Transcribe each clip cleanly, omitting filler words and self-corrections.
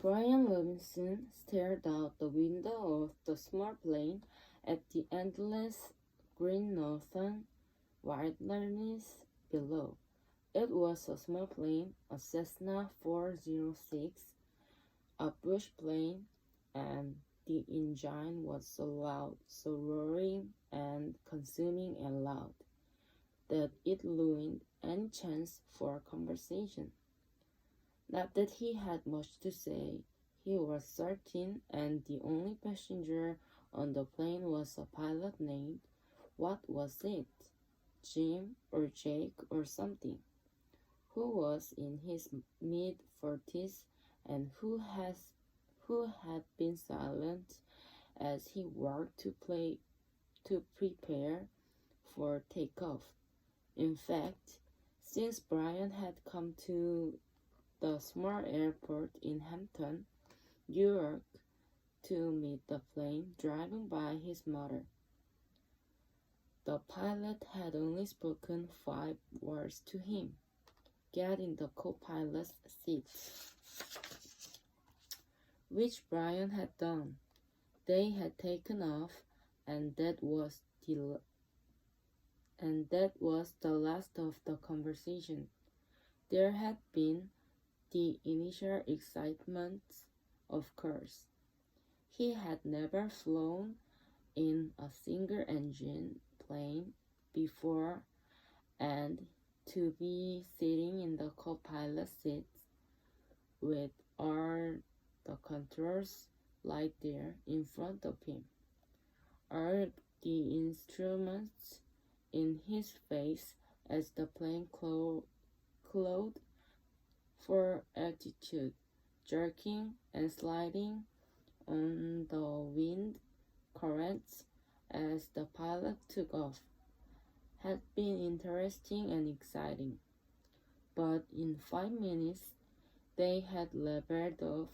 Brian Robinson stared out the window of the small plane at the endless green northern wilderness below. It was a small plane, a Cessna 406, a bush plane, and the engine was so loud, so roaring and consuming and loud, that it ruined any chance for conversation. Not that he had much to say. He was certain, and the only passenger on the plane was a pilot named, what was it? Jim or Jake or something, who was in his mid-40s and who had been silent as he worked to prepare for takeoff. In fact, since Brian had come to the small airport in Hampton, New York, to meet the plane driving by his mother, the pilot had only spoken 5 words to him: get in the co-pilot's seat, which Brian had done. They had taken off, and that was the last of the conversation. There had been the initial excitement, of course. He had never flown in a single-engine plane before, and to be sitting in the co-pilot seat with all the controls right there in front of him, all the instruments in his face as the plane closed for altitude, jerking and sliding on the wind currents as the pilot took off, had been interesting and exciting. But in 5 minutes, they had leveled off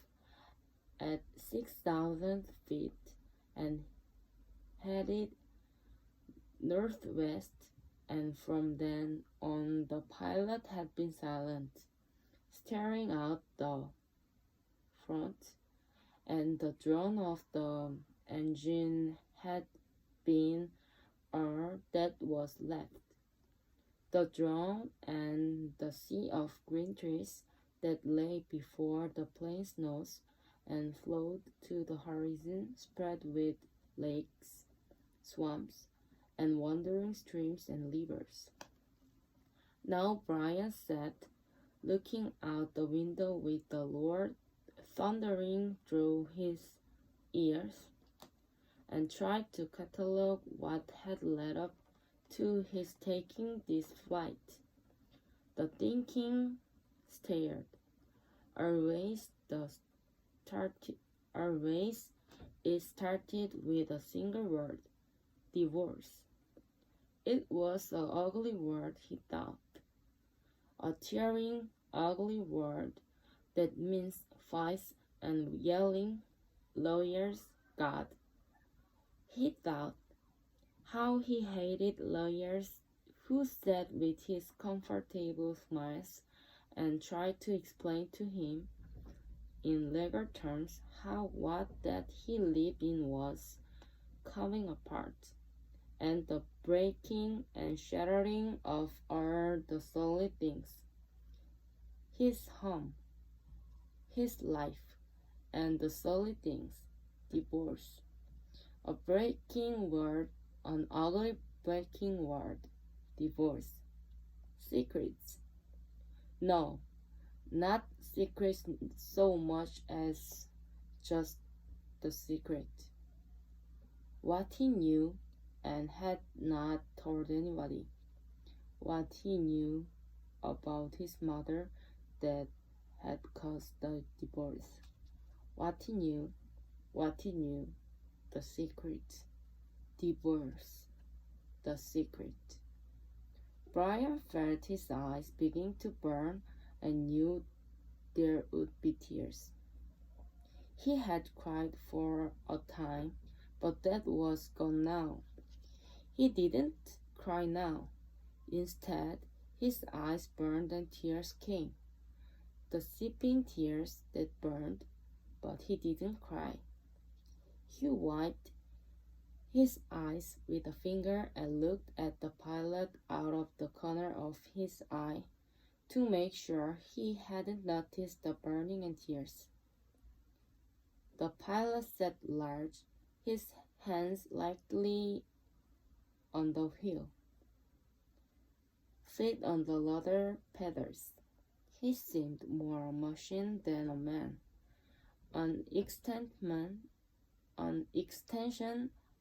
at 6,000 feet and headed northwest, and from then on the pilot had been silent, staring out the front, and the drone of the engine had been all that was left. The drone and the sea of green trees that lay before the plane's nose and flowed to the horizon, spread with lakes, swamps, and wandering streams and rivers. Now Brian sat, looking out the window with the Lord thundering through his ears, and tried to catalog what had led up to his taking this flight. The thinking stared. Always it started with a single word: divorce. It was an ugly word, he thought. A tearing, ugly word that means fights and yelling, lawyers, God. He thought how he hated lawyers who sat with his comfortable smiles and tried to explain to him in legal terms how what that he lived in was coming apart, and the breaking and shattering of all the solid things: his home, his life, and the solid things: divorce. A breaking word, an ugly breaking word: divorce. Secrets. No, not secrets so much as just the secret. What he knew and had not told anybody. What he knew about his mother that had caused the divorce. What he knew, the secret. Divorce, the secret. Brian felt his eyes begin to burn and knew there would be tears. He had cried for a time, but that was gone now. He didn't cry now. Instead, his eyes burned and tears came. The seeping tears that burned, but he didn't cry. He wiped his eyes with a finger and looked at the pilot out of the corner of his eye to make sure he hadn't noticed the burning and tears. The pilot sat large, his hands lightly on the wheel, feet on the rudder pedals. He seemed more a machine than a man, an extension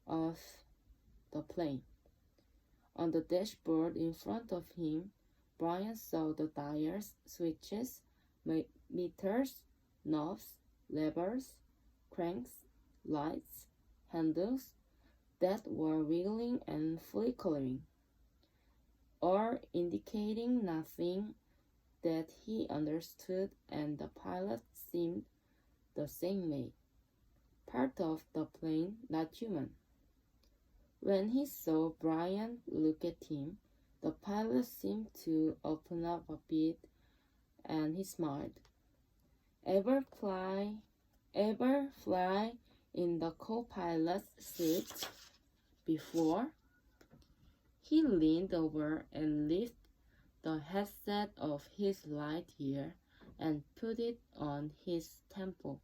of the plane. On the dashboard in front of him, Brian saw the dials, switches, meters, knobs, levers, cranks, lights, handles that were wiggling and flickering, or indicating nothing that he understood, and the pilot seemed the same way, part of the plane, not human. When he saw Brian look at him, the pilot seemed to open up a bit, and he smiled. Ever fly in the co-pilot's seat before? He leaned over and lifted the headset of his right ear and put it on his temple.